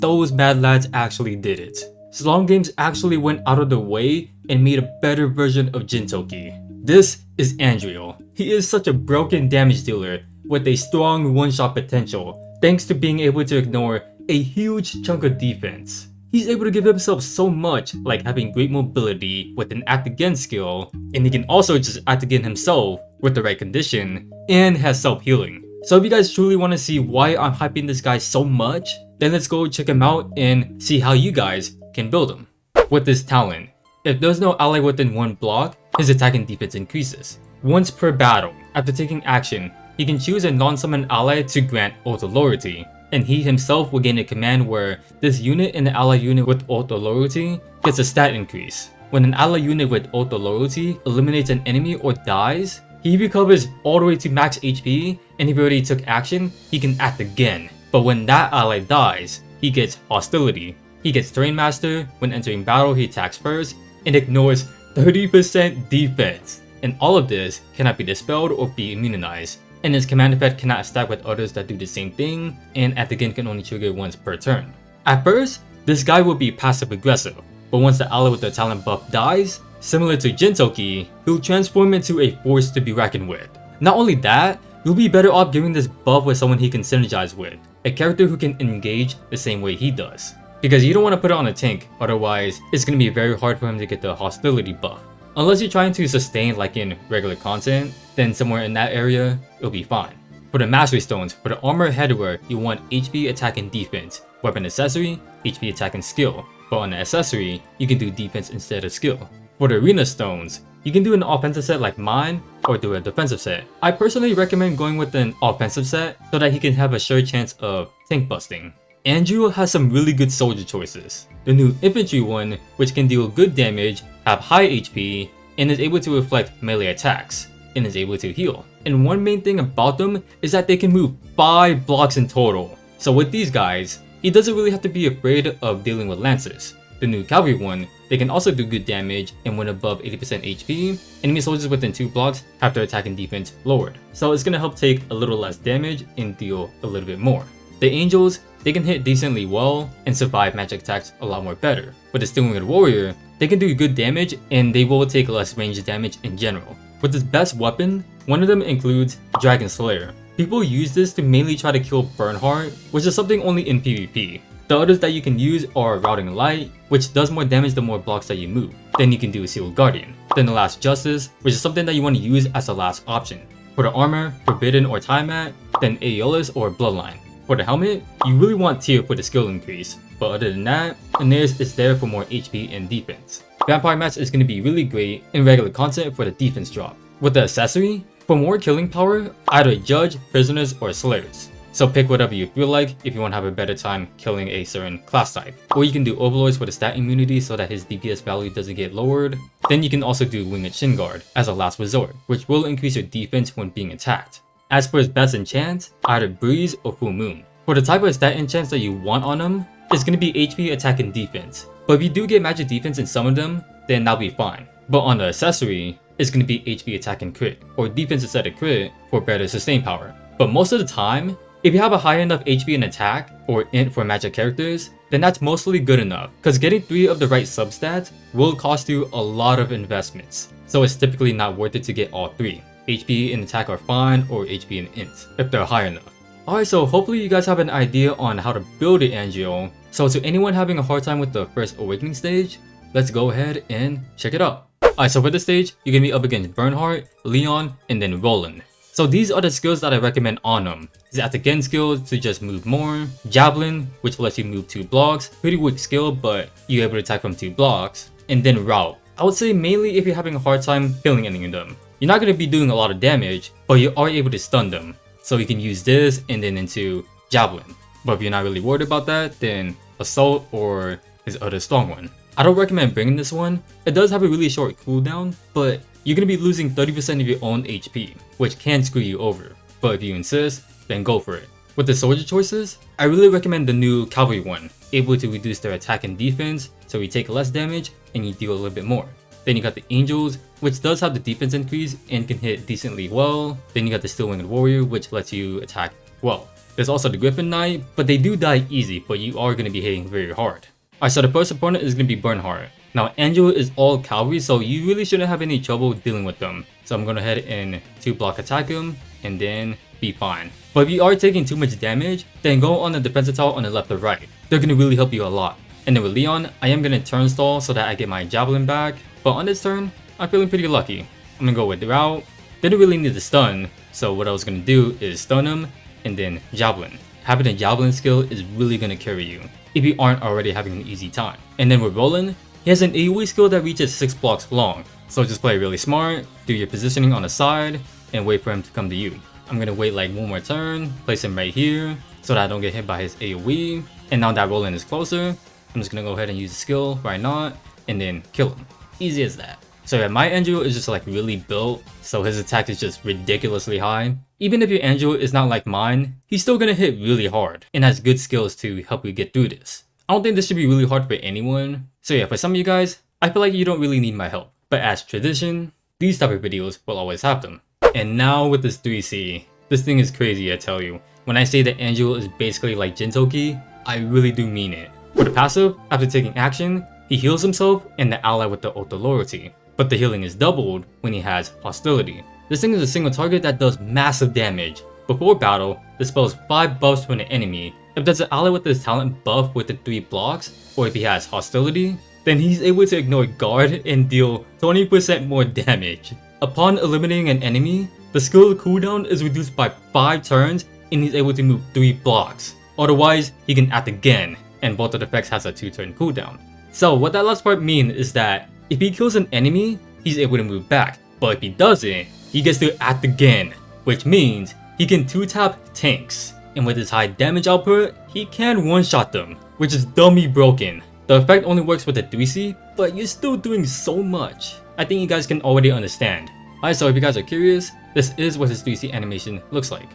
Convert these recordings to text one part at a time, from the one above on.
those mad lads actually did it. Slong Games actually went out of their way and made a better version of Gintoki. This is Andriole. He is such a broken damage dealer with a strong one-shot potential thanks to being able to ignore a huge chunk of defense. He's able to give himself so much, like having great mobility with an act again skill, and he can also just act again himself with the right condition, and has self-healing. So if you guys truly want to see why I'm hyping this guy so much, then let's go check him out and see how you guys can build him. With this talent, if there's no ally within one block, his attack and defense increases. Once per battle, after taking action, he can choose a non-summon ally to grant Ult Loyalty, and he himself will gain a command where this unit and the ally unit with Ult Loyalty gets a stat increase. When an ally unit with Ult Loyalty eliminates an enemy or dies, he recovers all the way to max HP, and if he already took action, he can act again. But when that ally dies, he gets Hostility. He gets Terrain Master. When entering battle, he attacks first and ignores 30% defense. And all of this cannot be dispelled or be immunized. And his command effect cannot stack with others that do the same thing, and at the again can only trigger once per turn. At first, this guy will be passive aggressive, but once the ally with the talent buff dies, similar to Gintoki, he'll transform into a force to be reckoned with. Not only that, you'll be better off giving this buff with someone he can synergize with, a character who can engage the same way he does. Because you don't want to put it on a tank, otherwise it's going to be very hard for him to get the hostility buff. Unless you're trying to sustain like in regular content, then somewhere in that area, it'll be fine. For the Mastery Stones, for the Armor Headwear, you want HP, attack, and defense. Weapon Accessory, HP, attack, and skill. But on the accessory, you can do defense instead of skill. For the Arena Stones, you can do an offensive set like mine, or do a defensive set. I personally recommend going with an offensive set so that he can have a sure chance of tank busting. Andriole has some really good soldier choices. The new infantry one, which can deal good damage, have high HP, and is able to reflect melee attacks, and is able to heal. And one main thing about them is that they can move 5 blocks in total. So with these guys, he doesn't really have to be afraid of dealing with lancers. The new cavalry one, they can also do good damage, and when above 80% HP, enemy soldiers within 2 blocks have their attack and defense lowered. So it's gonna help take a little less damage and deal a little bit more. The angels, they can hit decently well and survive magic attacks a lot more better. With the Steel-Winged Warrior, they can do good damage and they will take less range damage in general. With his best weapon, one of them includes Dragon Slayer. People use this to mainly try to kill Bernhardt, which is something only in PvP. The others that you can use are Routing Light, which does more damage the more blocks that you move. Then you can do Sealed Guardian. Then the Last Justice, which is something that you want to use as the last option. For the armor, Forbidden or Tiamat, then Aeolus or Bloodline. For the helmet, you really want Tear for the skill increase, but other than that, Aeneas is there for more HP and defense. Vampire Mask is going to be really great in regular content for the defense drop. With the accessory, for more killing power, either Judge, Prisoners, or Slayers. So pick whatever you feel like if you want to have a better time killing a certain class type. Or you can do Overlords for the stat immunity so that his DPS value doesn't get lowered. Then you can also do Winged Shin Guard as a last resort, which will increase your defense when being attacked. As for his best enchants, either Breeze or Full Moon. For the type of stat enchants that you want on him, it's going to be HP, attack, and defense. But if you do get magic defense in some of them, then that'll be fine. But on the accessory, it's going to be HP, attack, and crit, or defense instead of crit for better sustain power. But most of the time, if you have a high enough HP and attack, or int for magic characters, then that's mostly good enough, because getting 3 of the right substats will cost you a lot of investments. So it's typically not worth it to get all 3. HP and attack are fine, or HP and int, if they're high enough. Alright, so hopefully you guys have an idea on how to build an Andriole. So to anyone having a hard time with the first awakening stage, let's go ahead and check it out. Alright, so for this stage, you're gonna be up against Bernhardt, Leon, and then Roland. So these are the skills that I recommend on them. His attack again skill to just move more, Javelin, which lets you move 2 blocks, pretty weak skill, but you're able to attack from 2 blocks, and then Route. I would say mainly if you're having a hard time killing any of them. You're not going to be doing a lot of damage, but you are able to stun them. So you can use this and then into Javelin. But if you're not really worried about that, then Assault or his other strong one. I don't recommend bringing this one. It does have a really short cooldown, but you're going to be losing 30% of your own HP, which can screw you over. But if you insist, then go for it. With the soldier choices, I really recommend the new Cavalry one, able to reduce their attack and defense, so you take less damage and you deal a little bit more. Then you got the Angels, which does have the defense increase and can hit decently well. Then you got the Steel-Winged Warrior, which lets you attack well. There's also the Griffin Knight, but they do die easy, but you are going to be hitting very hard. Alright, so the first opponent is going to be Bernhardt. Now Andriole is all cavalry, so you really shouldn't have any trouble dealing with them. So I'm going to head in 2 block attack him, and then be fine. But if you are taking too much damage, then go on the defensive tile on the left or right. They're going to really help you a lot. And then with Leon, I am going to turn stall so that I get my javelin back. But on this turn, I'm feeling pretty lucky. I'm going to go with route. Didn't really need to stun, so what I was going to do is stun him and then javelin. Having a javelin skill is really going to carry you if you aren't already having an easy time. And then with Roland, he has an AoE skill that reaches 6 blocks long. So just play really smart, do your positioning on the side, and wait for him to come to you. I'm going to wait like one more turn, place him right here so that I don't get hit by his AoE. And now that Roland is closer, I'm just going to go ahead and use the skill, why not, and then kill him. Easy as that. So yeah, my Andriole is just like really built, so his attack is just ridiculously high. Even if your Andriole is not like mine, he's still gonna hit really hard and has good skills to help you get through this. I don't think this should be really hard for anyone. So yeah, for some of you guys, I feel like you don't really need my help. But as tradition, these type of videos will always have them. And now with this 3C, this thing is crazy, I tell you. When I say that Andriole is basically like Gintoki, I really do mean it. For the passive, after taking action, he heals himself and the ally with the auto loyalty. But the healing is doubled when he has hostility. This thing is a single target that does massive damage. Before battle, dispels 5 buffs from the enemy. If there's an ally with this talent buff within 3 blocks, or if he has hostility, then he's able to ignore guard and deal 20% more damage. Upon eliminating an enemy, the skill cooldown is reduced by 5 turns and he's able to move 3 blocks. Otherwise, he can act again, and both of the effects has a 2-turn cooldown. So what that last part means is that if he kills an enemy, he's able to move back, but if he doesn't, he gets to act again, which means he can 2-tap tanks, and with his high damage output, he can one-shot them, which is dummy broken. The effect only works with the 3C, but you're still doing so much. I think you guys can already understand. Alright, so if you guys are curious, this is what his 3C animation looks like.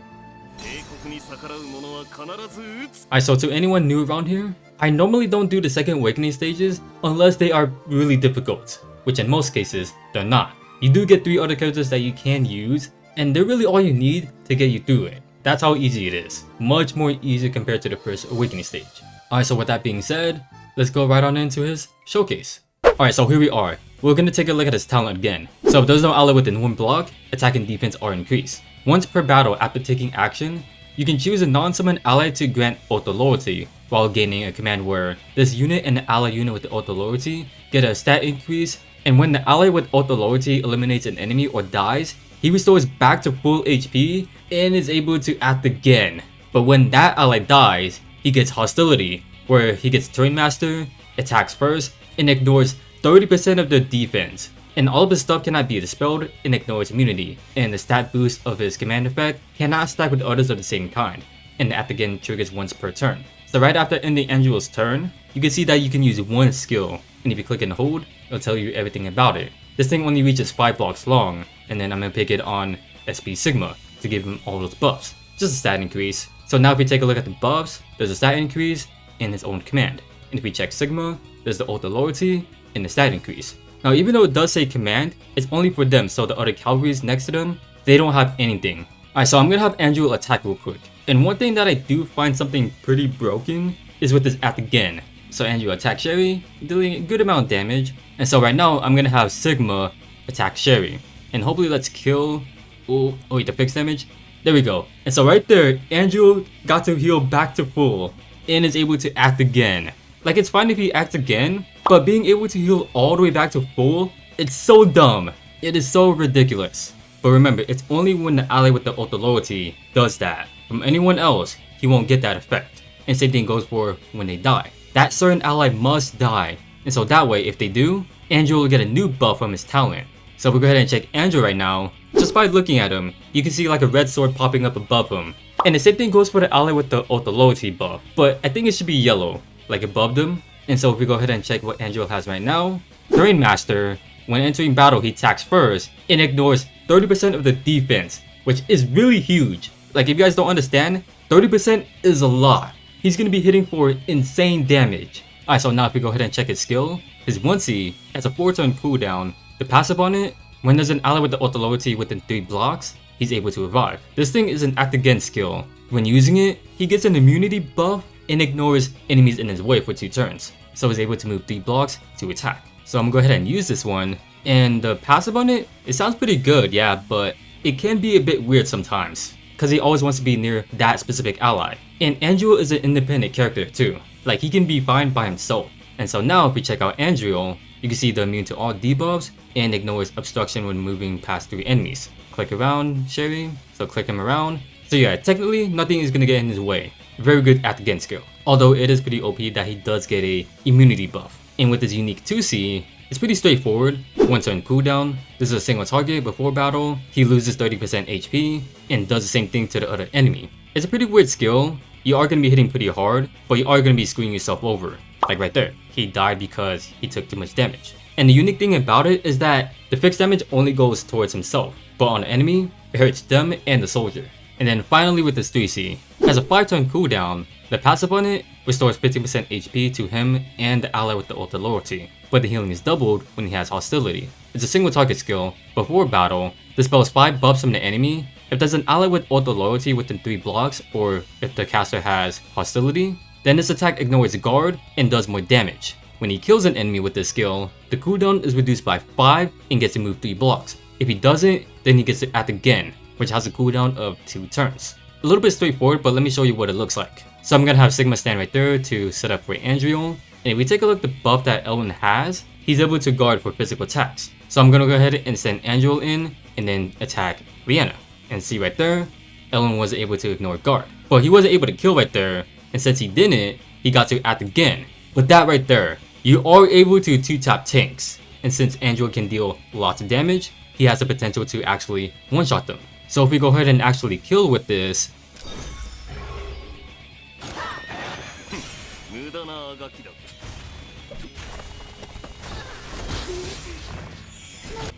Alright, so to anyone new around here, I normally don't do the second awakening stages unless they are really difficult, which in most cases, they're not. You do get 3 other characters that you can use, and they're really all you need to get you through it. That's how easy it is. Much more easier compared to the first awakening stage. Alright, so with that being said, let's go right on into his showcase. Alright, so here we are. We're gonna take a look at his talent again. So if there's no ally within 1 block, attack and defense are increased. Once per battle after taking action, you can choose a non-summon ally to grant auto loyalty, while gaining a command where this unit and the ally unit with the auto loyalty get a stat increase, and when the ally with auto loyalty eliminates an enemy or dies, he restores back to full HP and is able to act again. But when that ally dies, he gets hostility, where he gets turn master, attacks first, and ignores 30% of the defense. And all of his stuff cannot be dispelled and ignores immunity, and the stat boost of his command effect cannot stack with others of the same kind, and the act again triggers once per turn. So right after ending Andriole's turn, you can see that you can use 1 skill, and if you click and hold, it'll tell you everything about it. This thing only reaches 5 blocks long, and then I'm gonna pick it on SP Sigma to give him all those buffs. Just a stat increase. So now if we take a look at the buffs, there's a stat increase and his own command. And if we check Sigma, there's the auto loyalty and the stat increase. Now even though it does say command, it's only for them, so the other cavalries next to them, they don't have anything. Alright, so I'm gonna have Andriole attack real quick. And one thing that I do find something pretty broken is with this act again. So Andriole attack Sherry, dealing a good amount of damage. And so right now I'm gonna have Sigma attack Sherry. And hopefully let's kill... Oh wait, the fixed damage? There we go. And so right there, Andriole got to heal back to full and is able to act again. Like, it's fine if he acts again, but being able to heal all the way back to full, it's so dumb. It is so ridiculous. But remember, it's only when the ally with the auto loyalty does that. From anyone else, he won't get that effect. And same thing goes for when they die. That certain ally must die. And so that way, if they do, Andriole will get a new buff from his talent. So we'll go ahead and check Andriole right now. Just by looking at him, you can see like a red sword popping up above him. And the same thing goes for the ally with the auto loyalty buff. But I think it should be yellow, like above them. And so if we go ahead and check what Andriole has right now. Terrain Master, when entering battle he attacks first and ignores 30% of the defense, which is really huge. Like, if you guys don't understand, 30% is a lot. He's gonna be hitting for insane damage. Alright, so now if we go ahead and check his skill, his 1C has a 4-turn cooldown. The passive on it, when there's an ally with the auto loyalty within 3 blocks, he's able to revive. This thing is an act again skill. When using it, he gets an immunity buff and ignores enemies in his way for 2 turns, so he's able to move 3 blocks to attack. So I'm gonna go ahead and use this one, and the passive on it sounds pretty good, yeah, but it can be a bit weird sometimes, because he always wants to be near that specific ally. And Andriole is an independent character too, like he can be fine by himself. And so now if we check out Andriole, you can see the immune to all debuffs and ignores obstruction when moving past 3 enemies. Click around Sherry, so click him around. So yeah, technically nothing is gonna get in his way. Very good at the again skill. Although it is pretty OP that he does get a immunity buff. And with his unique 2C, it's pretty straightforward. 1 turn cooldown, this is a single target before battle, he loses 30% HP, and does the same thing to the other enemy. It's a pretty weird skill. You are going to be hitting pretty hard, but you are going to be screwing yourself over. Like right there, he died because he took too much damage. And the unique thing about it is that the fixed damage only goes towards himself, but on the enemy, it hurts them and the soldier. And then finally with this 3C, as a 5 turn cooldown, the passive on it restores 15% HP to him and the ally with the ultra loyalty, but the healing is doubled when he has hostility. It's a single target skill. Before battle, dispels 5 buffs from the enemy. If there's an ally with ultra loyalty within 3 blocks, or if the caster has hostility, then this attack ignores guard and does more damage. When he kills an enemy with this skill, the cooldown is reduced by 5 and gets to move 3 blocks. If he doesn't, then he gets to act again, which has a cooldown of 2 turns. A little bit straightforward, but let me show you what it looks like. So I'm gonna have Sigma stand right there to set up for Andriole. And if we take a look at the buff that Ellen has, he's able to guard for physical attacks. So I'm gonna go ahead and send Andriole in and then attack Rihanna. And see right there, Ellen was able to ignore guard. But he wasn't able to kill right there, and since he didn't, he got to act again. But that right there, you are able to 2-tap tanks. And since Andriole can deal lots of damage, he has the potential to actually one-shot them. So if we go ahead and actually kill with this,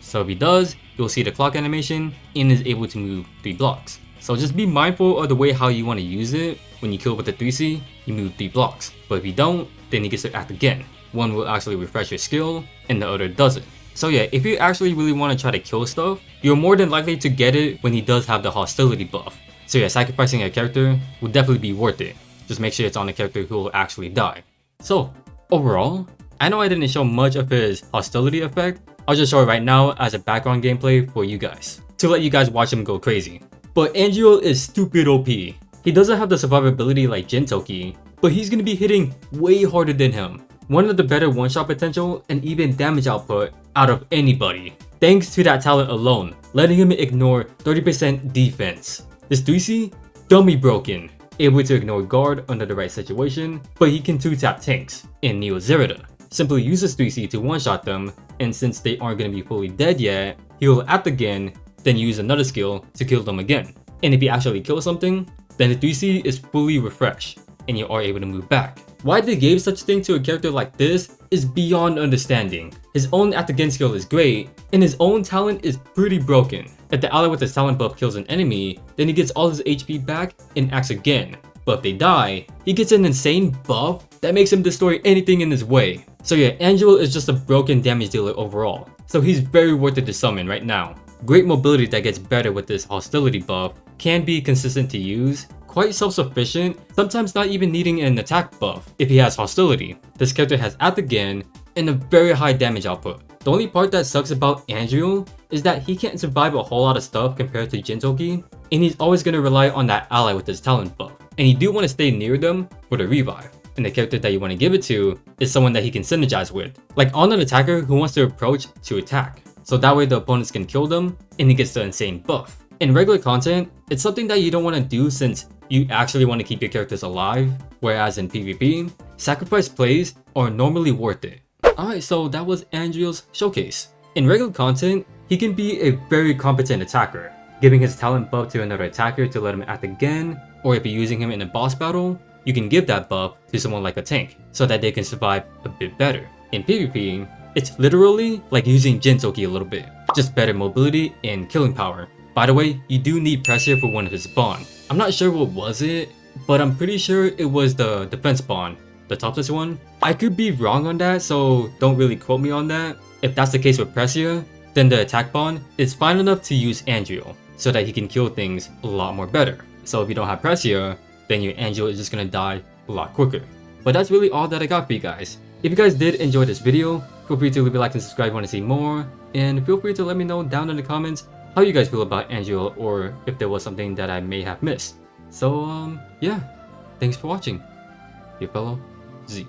so if he does, you'll see the clock animation and is able to move 3 blocks. So just be mindful of the way how you want to use it. When you kill with the 3C, you move 3 blocks. But if you don't, then he gets to act again. One will actually refresh your skill and the other doesn't. So yeah, if you actually really want to try to kill stuff, you're more than likely to get it when he does have the hostility buff. So yeah, sacrificing a character will definitely be worth it. Just make sure it's on a character who will actually die. So overall, I know I didn't show much of his hostility effect. I'll just show it right now as a background gameplay for you guys, to let you guys watch him go crazy. But Andriole is stupid OP. He doesn't have the survivability like Gintoki, but he's gonna be hitting way harder than him. One of the better one-shot potential and even damage output out of anybody, thanks to that talent alone, letting him ignore 30% defense. This 3C, dummy broken, able to ignore guard under the right situation, but he can 2-tap tanks in Neo Zerida. Simply use this 3C to one-shot them, and since they aren't going to be fully dead yet, he will act again, then use another skill to kill them again. And if he actually kills something, then the 3C is fully refreshed, and you are able to move back. Why they gave such thing to a character like this is beyond understanding. His own act again skill is great, and his own talent is pretty broken. If the ally with his talent buff kills an enemy, then he gets all his HP back and acts again. But if they die, he gets an insane buff that makes him destroy anything in his way. So yeah, Andriole is just a broken damage dealer overall. So he's very worth it to summon right now. Great mobility that gets better with this hostility buff, can be consistent to use, quite self-sufficient, sometimes not even needing an attack buff if he has hostility. This character has act again and a very high damage output. The only part that sucks about Andriole is that he can't survive a whole lot of stuff compared to Gintoki, and he's always going to rely on that ally with his talent buff. And you do want to stay near them for the revive. And the character that you want to give it to is someone that he can synergize with, like on an attacker who wants to approach to attack. So that way the opponents can kill them and he gets the insane buff. In regular content, it's something that you don't want to do since you actually want to keep your characters alive, whereas in PvP, sacrifice plays are normally worth it. Alright, so that was Andriole's showcase. In regular content, he can be a very competent attacker, giving his talent buff to another attacker to let him act again, or if you're using him in a boss battle, you can give that buff to someone like a tank, so that they can survive a bit better. In PvP, it's literally like using Gintoki a little bit, just better mobility and killing power. By the way, you do need pressure for one of his spawn. I'm not sure what was it, but I'm pretty sure it was the defense spawn, the topless one. I could be wrong on that, so don't really quote me on that. If that's the case with Pressia, then the attack bond is fine enough to use Andriole. so that he can kill things a lot more better. So if you don't have Pressure, then your Andriole is just gonna die a lot quicker. But that's really all that I got for you guys. If you guys did enjoy this video, feel free to leave a like and subscribe if you want to see more, and feel free to let me know down in the comments how you guys feel about Andriole, or if there was something that I may have missed. So yeah, thanks for watching. Your fellow Z.